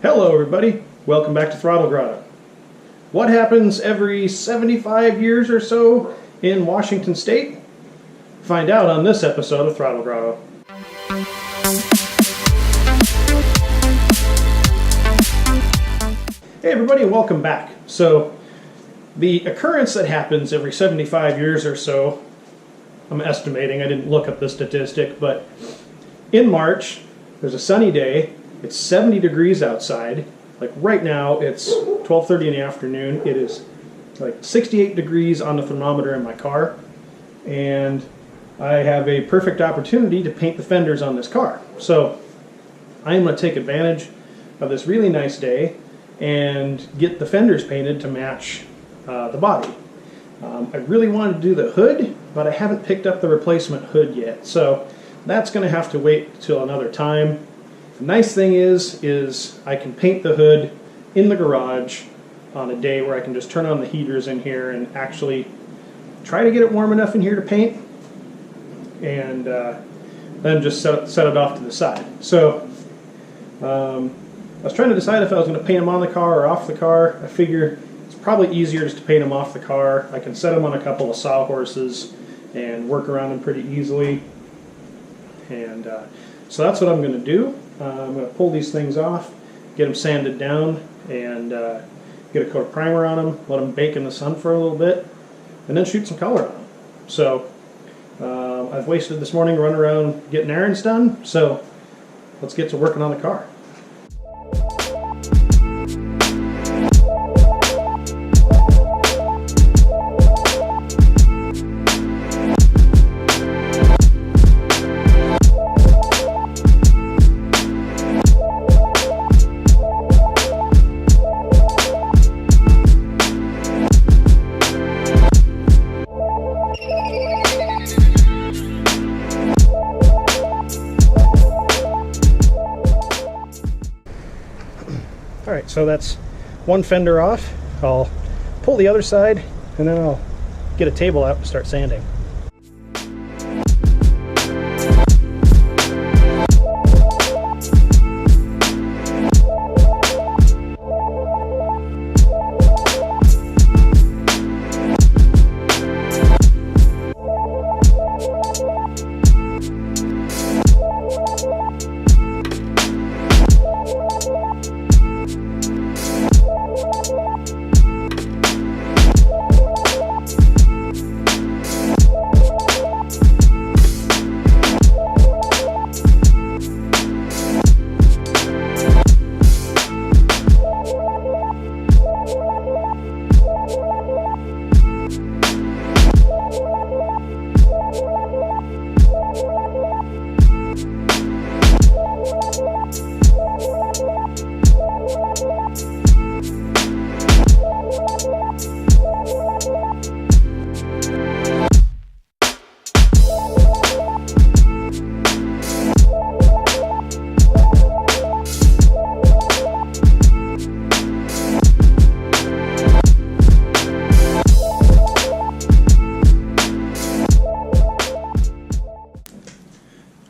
Hello everybody, welcome back to Throttle Grotto. What happens every 75 years or so in Washington State? Find out on this episode of Throttle Grotto. Hey everybody, welcome back. So, the occurrence that happens every 75 years or so, I'm estimating, I didn't look up the statistic, but in March, there's a sunny day. It's 70 degrees outside. Like right now, it's 12:30 in the afternoon. It is like 68 degrees on the thermometer in my car. And I have a perfect opportunity to paint the fenders on this car. So I'm going to take advantage of this really nice day and get the fenders painted to match the body. I really wanted to do the hood, but I haven't picked up the replacement hood yet. So that's going to have to wait till another time. The nice thing is I can paint the hood in the garage on a day where I can just turn on the heaters in here and actually try to get it warm enough in here to paint, and then just set it off to the side. So I was trying to decide if I was going to paint them on the car or off the car. I figure it's probably easier just to paint them off the car. I can set them on a couple of sawhorses and work around them pretty easily. And so that's what I'm going to do. I'm going to pull these things off, get them sanded down, and get a coat of primer on them, let them bake in the sun for a little bit, and then shoot some color on them. So I've wasted this morning running around getting errands done, so let's get to working on the car. Alright, so that's one fender off. I'll pull the other side and then I'll get a table out and start sanding.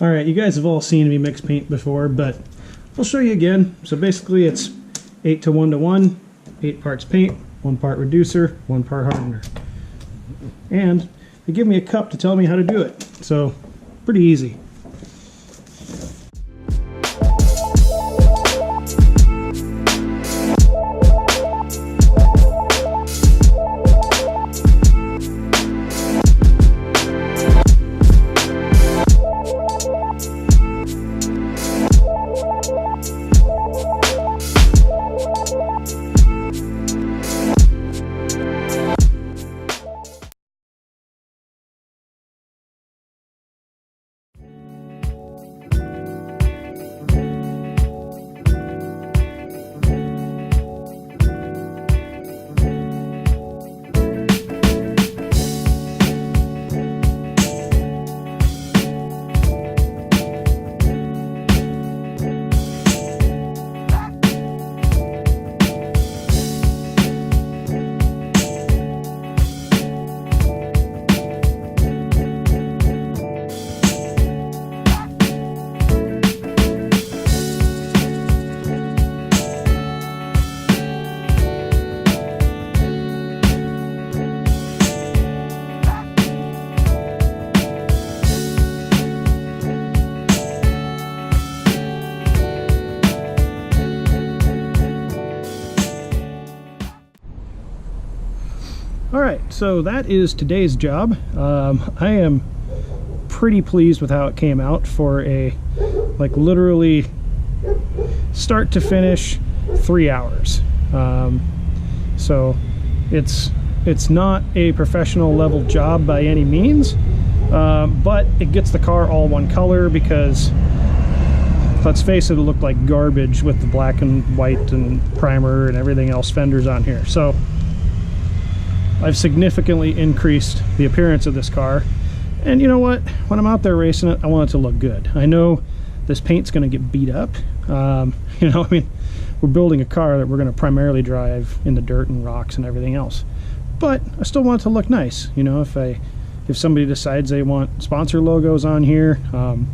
Alright, you guys have all seen me mix paint before, but I'll show you again. So basically it's 8 to 1 to 1, 8 parts paint, 1 part reducer, 1 part hardener. And they give me a cup to tell me how to do it. So, pretty easy. All right, so that is today's job. I am pretty pleased with how it came out for a, like, literally start to finish 3 hours. So it's not a professional level job by any means, but it gets the car all one color because, let's face it, it looked like garbage with the black and white and primer and everything else fenders on here. So I've significantly increased the appearance of this car. And you know what? When I'm out there racing it, I want it to look good. I know this paint's going to get beat up. You know, I mean, we're building a car that we're going to primarily drive in the dirt and rocks and everything else. But I still want it to look nice. You know, if somebody decides they want sponsor logos on here, the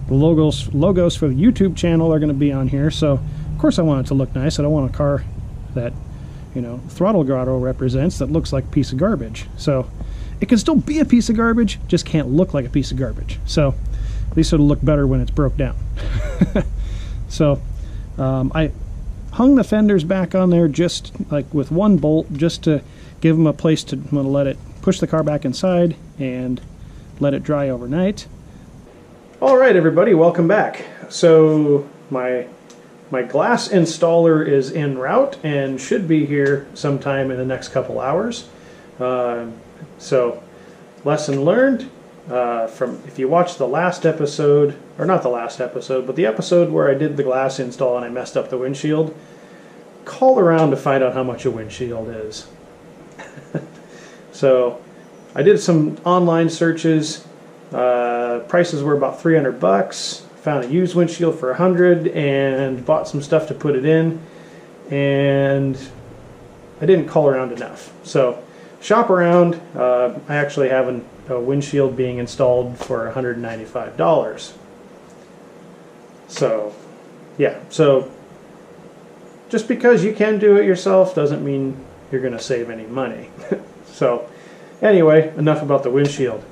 logos for the YouTube channel are going to be on here. So of course I want it to look nice. I don't want a car that, you know, Throttle Grotto represents that looks like a piece of garbage. So it can still be a piece of garbage, just can't look like a piece of garbage. So at least it'll look better when it's broke down. So I hung the fenders back on there just like with one bolt, just to give them a place to, I'm going to let it push the car back inside and let it dry overnight. All right, everybody, welcome back. So my glass installer is en route and should be here sometime in the next couple hours. So lesson learned from, if you watched the last episode, or not the last episode, but the episode where I did the glass install and I messed up the windshield, call around to find out how much a windshield is. So I did some online searches. Prices were about 300 bucks. Found a used windshield for 100 and bought some stuff to put it in, and I didn't call around enough. So shop around. I actually have a windshield being installed for $195. So yeah, so just because you can do it yourself doesn't mean you're going to save any money. So anyway, enough about the windshield.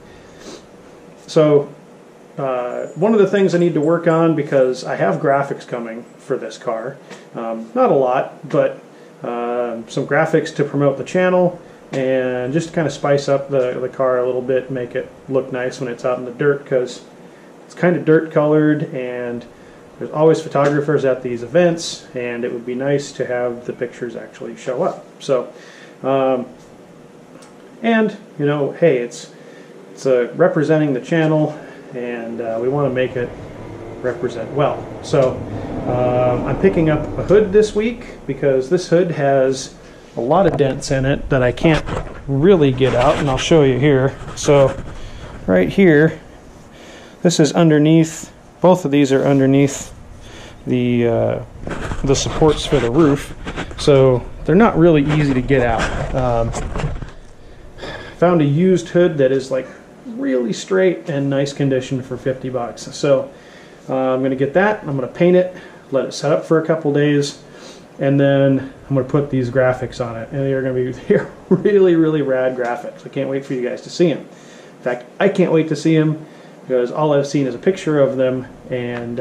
So one of the things I need to work on, because I have graphics coming for this car, not a lot, but some graphics to promote the channel and just kind of spice up the car a little bit, make it look nice when it's out in the dirt, because it's kind of dirt colored and there's always photographers at these events, and it would be nice to have the pictures actually show up. So and you know, hey, it's representing the channel, and we want to make it represent well. So I'm picking up a hood this week because this hood has a lot of dents in it that I can't really get out, and I'll show you here. So right here, this is underneath, both of these are underneath the supports for the roof, so they're not really easy to get out. Found a used hood that is like really straight and nice condition for 50 bucks. So I'm going to get that, I'm going to paint it, let it set up for a couple days, and then I'm going to put these graphics on it, and they're going to be really, really rad graphics. I can't wait for you guys to see them. In fact, I can't wait to see them, because all I've seen is a picture of them, and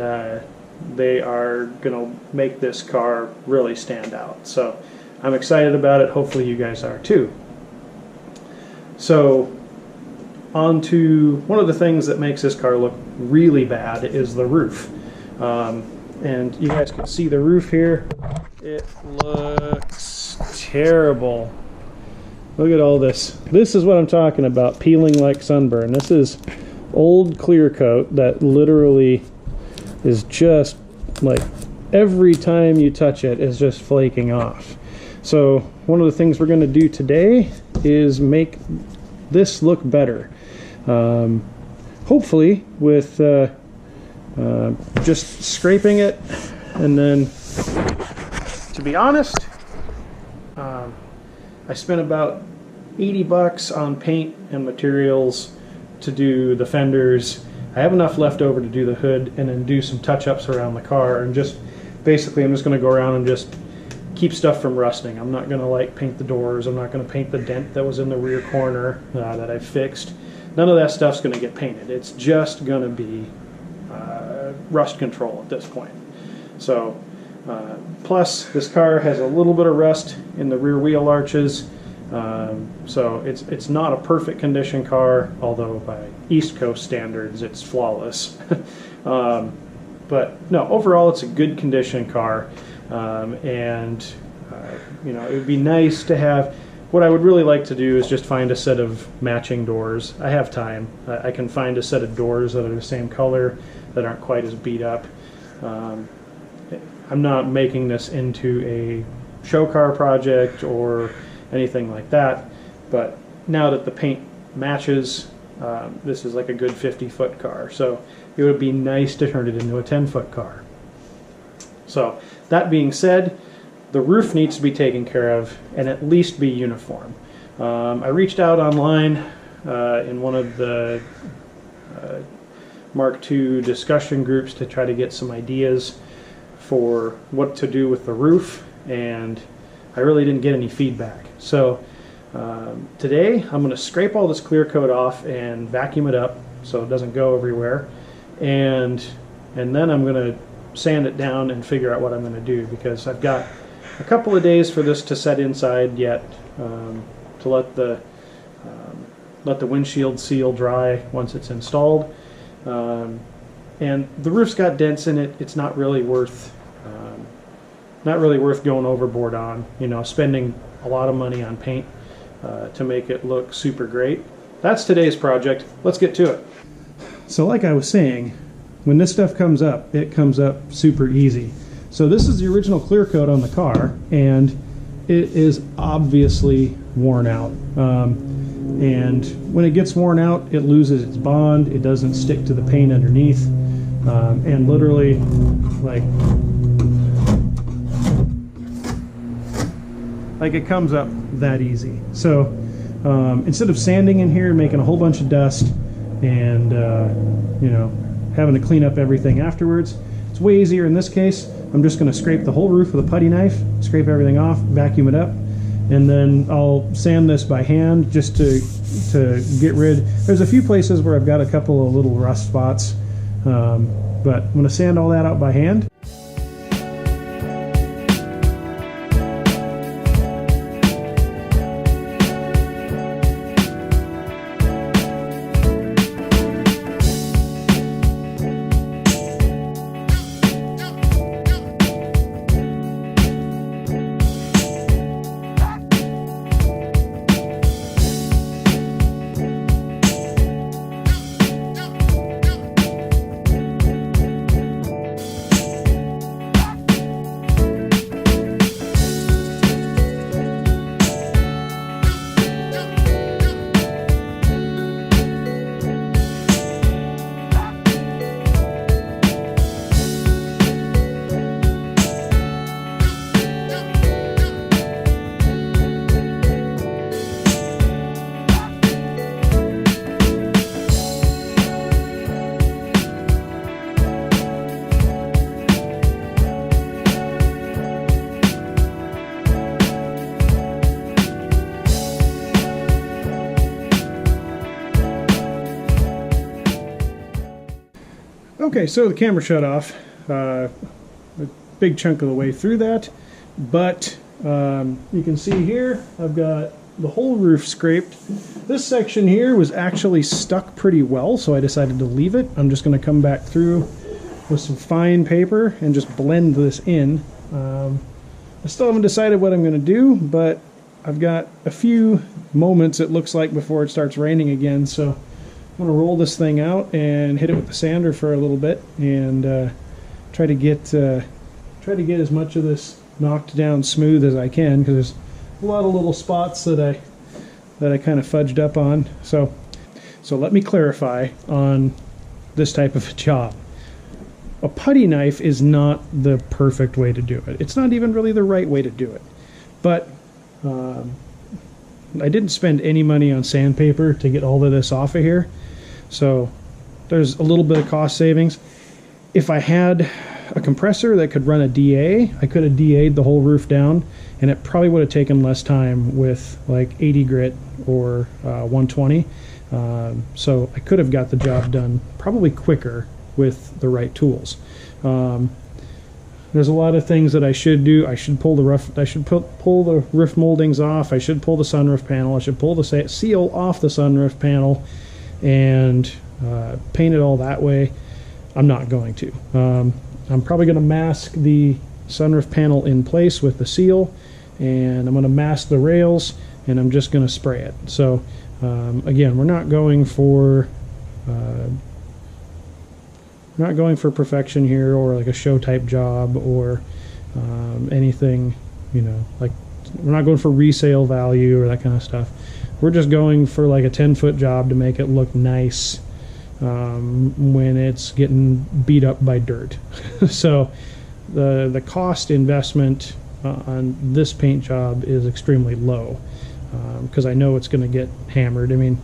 they are going to make this car really stand out. So I'm excited about it. Hopefully you guys are too. So on to one of the things that makes this car look really bad is the roof. And you guys can see the roof here. It looks terrible. Look at all this. This is what I'm talking about, peeling like sunburn. This is old clear coat that literally is just like, every time you touch it is just flaking off. So one of the things we're going to do today is make this look better. Hopefully with just scraping it, and then, to be honest, I spent about 80 bucks on paint and materials to do the fenders. I have enough left over to do the hood and then do some touch-ups around the car, and just basically I'm just going to go around and just keep stuff from rusting. I'm not going to like paint the doors. I'm not going to paint the dent that was in the rear corner that I fixed. None of that stuff's going to get painted. It's just going to be rust control at this point. So plus this car has a little bit of rust in the rear wheel arches. So it's not a perfect condition car, although by East Coast standards it's flawless. But no, overall it's a good condition car, and you know, it would be nice to have. What I would really like to do is just find a set of matching doors. I have time. I can find a set of doors that are the same color, that aren't quite as beat up. I'm not making this into a show car project or anything like that, but now that the paint matches, this is like a good 50-foot car, so it would be nice to turn it into a 10-foot car. So that being said, the roof needs to be taken care of and at least be uniform. I reached out online in one of the Mark II discussion groups to try to get some ideas for what to do with the roof, and I really didn't get any feedback. So today I'm going to scrape all this clear coat off and vacuum it up so it doesn't go everywhere, and then I'm going to sand it down and figure out what I'm going to do, because I've got a couple of days for this to set inside yet, to let the windshield seal dry once it's installed. And the roof's got dents in it. It's not really worth going overboard on, you know, spending a lot of money on paint to make it look super great. That's today's project. Let's get to it. So like I was saying, when this stuff comes up, it comes up super easy. So this is the original clear coat on the car, and it is obviously worn out. And when it gets worn out, it loses its bond. It doesn't stick to the paint underneath. And literally, like it comes up that easy. So instead of sanding in here and making a whole bunch of dust and you know, having to clean up everything afterwards, it's way easier in this case. I'm just going to scrape the whole roof with a putty knife, scrape everything off, vacuum it up, and then I'll sand this by hand just to get rid. There's a few places where I've got a couple of little rust spots, but I'm going to sand all that out by hand. Okay, so the camera shut off a big chunk of the way through that, but you can see here I've got the whole roof scraped. This section here was actually stuck pretty well, so I decided to leave it. I'm just going to come back through with some fine paper and just blend this in. I still haven't decided what I'm going to do, but I've got a few moments, it looks like, before it starts raining again, so I'm going to roll this thing out and hit it with the sander for a little bit and try to get as much of this knocked down smooth as I can, because there's a lot of little spots that I kind of fudged up on. So let me clarify on this type of a job. A putty knife is not the perfect way to do it. It's not even really the right way to do it. But I didn't spend any money on sandpaper to get all of this off of here. So there's a little bit of cost savings. If I had a compressor that could run a DA, I could have DA'd the whole roof down, and it probably would have taken less time with like 80 grit or 120. So I could have got the job done probably quicker with the right tools. There's a lot of things that I should do. I should pull the pull the roof moldings off. I should pull the sunroof panel. I should pull the seal off the sunroof panel and paint it all that way. I'm not going to. I'm probably going to mask the sunroof panel in place with the seal, and I'm going to mask the rails, and I'm just going to spray it. So again, we're not going for perfection here, or like a show type job, or anything, you know, like we're not going for resale value or that kind of stuff. We're just going for like a 10-foot job to make it look nice when it's getting beat up by dirt. So the cost investment on this paint job is extremely low, because I know it's going to get hammered. I mean,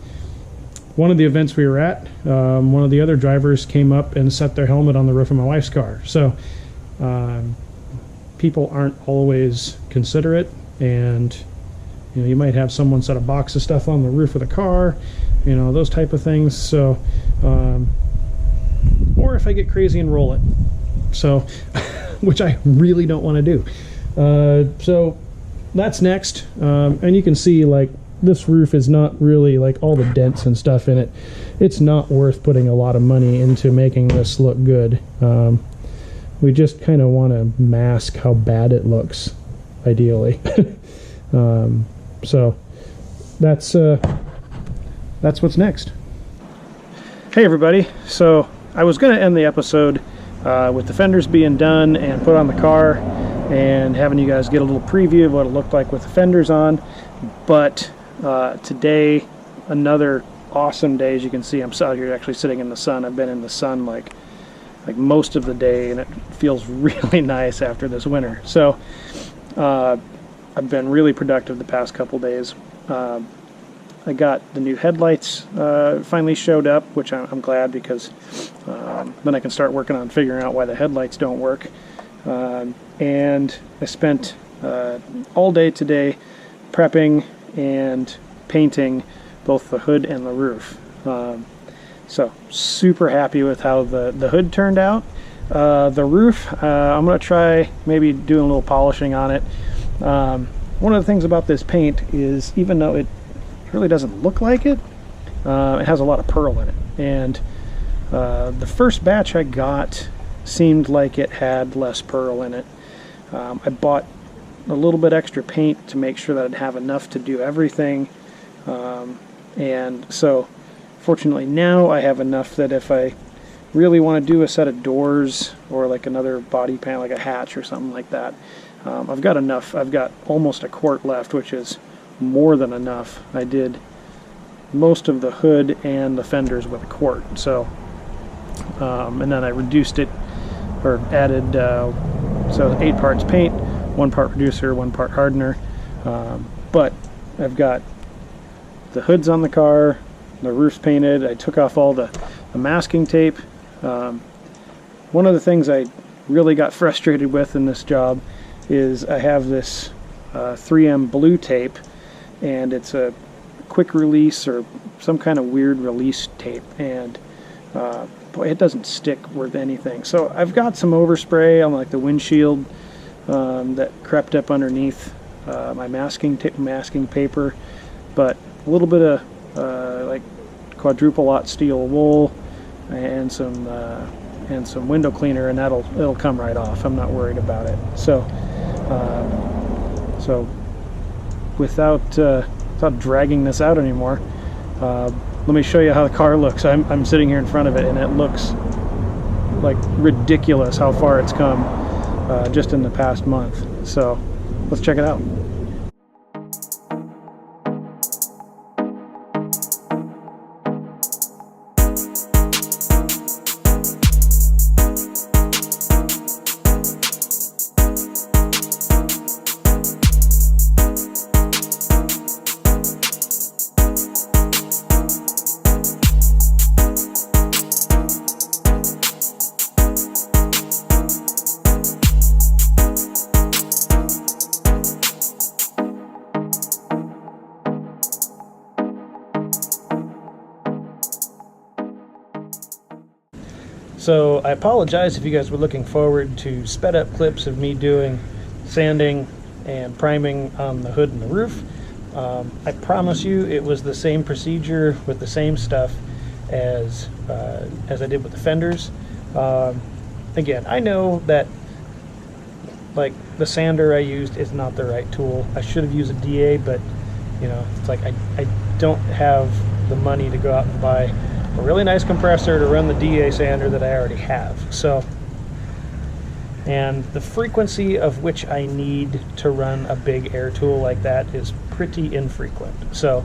one of the events we were at, one of the other drivers came up and set their helmet on the roof of my wife's car. So people aren't always considerate, and you know, you might have someone set a box of stuff on the roof of the car, you know, those type of things. So or if I get crazy and roll it, so which I really don't want to do. So that's next, and you can see like this roof is not really, like, all the dents and stuff in it. It's not worth putting a lot of money into making this look good. We just kind of want to mask how bad it looks, ideally. So that's what's next. Hey everybody, so I was going to end the episode with the fenders being done and put on the car, and having you guys get a little preview of what it looked like with the fenders on, but today, another awesome day. As you can see, I'm out here actually sitting in the sun. I've been in the sun like most of the day, and it feels really nice after this winter. So I've been really productive the past couple days. I got the new headlights finally showed up, which I'm glad, because then I can start working on figuring out why the headlights don't work. And I spent all day today prepping and painting both the hood and the roof. So super happy with how the hood turned out. The roof, I'm going to try maybe doing a little polishing on it. One of the things about this paint is, even though it really doesn't look like it, it has a lot of pearl in it. And the first batch I got seemed like it had less pearl in it. I bought a little bit extra paint to make sure that I'd have enough to do everything, and so fortunately now I have enough that if I really want to do a set of doors or like another body panel, like a hatch or something like that, I've got enough. I've got almost a quart left, which is more than enough. I did most of the hood and the fenders with a quart, so and then I reduced it, or added, so 8 parts paint, 1 part reducer, 1 part hardener. But I've got the hoods on the car, the roof's painted. I took off all the masking tape. One of the things I really got frustrated with in this job is I have this 3M blue tape, and it's a quick release or some kind of weird release tape, and boy, it doesn't stick worth anything. So I've got some overspray on like the windshield that crept up underneath my masking paper, but a little bit of like quadruple aught steel wool and some window cleaner, and it'll come right off. I'm not worried about it. So so without dragging this out anymore, let me show you how the car looks. I'm sitting here in front of it, and it looks like ridiculous how far it's come just in the past month. So let's check it out. So I apologize if you guys were looking forward to sped up clips of me doing sanding and priming on the hood and the roof. I promise you it was the same procedure with the same stuff as I did with the fenders. Again, I know that like the sander I used is not the right tool. I should have used a DA, but you know, it's like I don't have the money to go out and buy a really nice compressor to run the DA sander that I already have. So, and the frequency of which I need to run a big air tool like that is pretty infrequent. So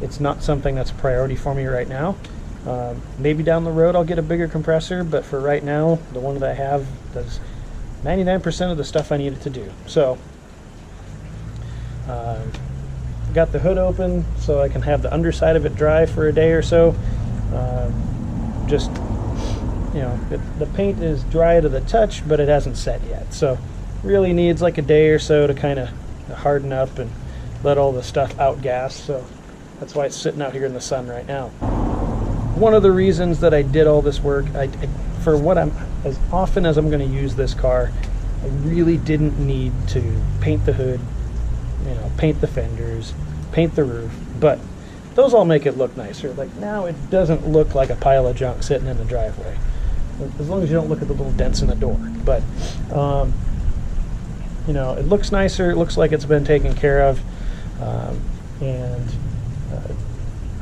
it's not something that's a priority for me right now. Maybe down the road I'll get a bigger compressor, but for right now, the one that I have does 99% of the stuff I need it to do. So, got the hood open so I can have the underside of it dry for a day or so. Just, you know, the paint is dry to the touch, but it hasn't set yet. So, really needs like a day or so to kind of harden up and let all the stuff outgas. So, that's why it's sitting out here in the sun right now. One of the reasons that I did all this work, for what as often as I'm going to use this car, I really didn't need to paint the hood, you know, paint the fenders, paint the roof, but those all make it look nicer. Like now it doesn't look like a pile of junk sitting in the driveway, as long as you don't look at the little dents in the door. But you know, it looks nicer, it looks like it's been taken care of, and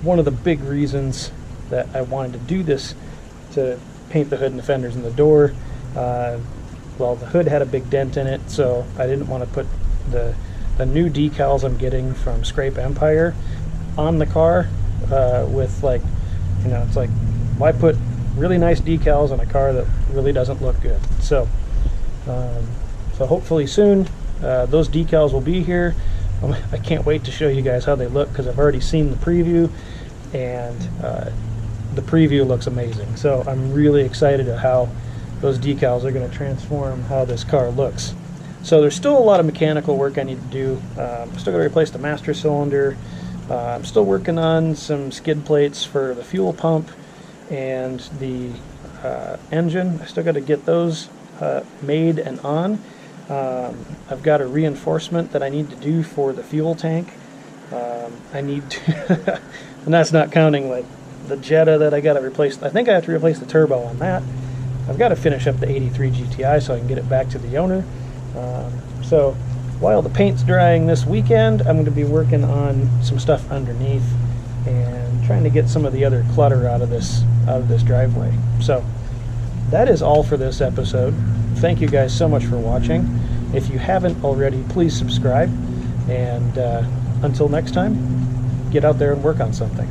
one of the big reasons that I wanted to do this, to paint the hood and the fenders and the door, well, the hood had a big dent in it, so I didn't want to put the new decals I'm getting from Scrape Empire on the car with, like, you know, it's like, why put really nice decals on a car that really doesn't look good? So so hopefully soon those decals will be here. I can't wait to show you guys how they look, because I've already seen the preview, and the preview looks amazing. So I'm really excited at how those decals are going to transform how this car looks. So there's still a lot of mechanical work I need to do. I'm still going to replace the master cylinder. I'm still working on some skid plates for the fuel pump and the engine. I still got to get those made and on. I've got a reinforcement that I need to do for the fuel tank. I need to, and that's not counting like the Jetta that I got to replace. I think I have to replace the turbo on that. I've got to finish up the 83 GTI so I can get it back to the owner. So while the paint's drying this weekend, I'm going to be working on some stuff underneath and trying to get some of the other clutter out of this driveway. So that is all for this episode. Thank you guys so much for watching. If you haven't already, please subscribe, and until next time, get out there and work on something.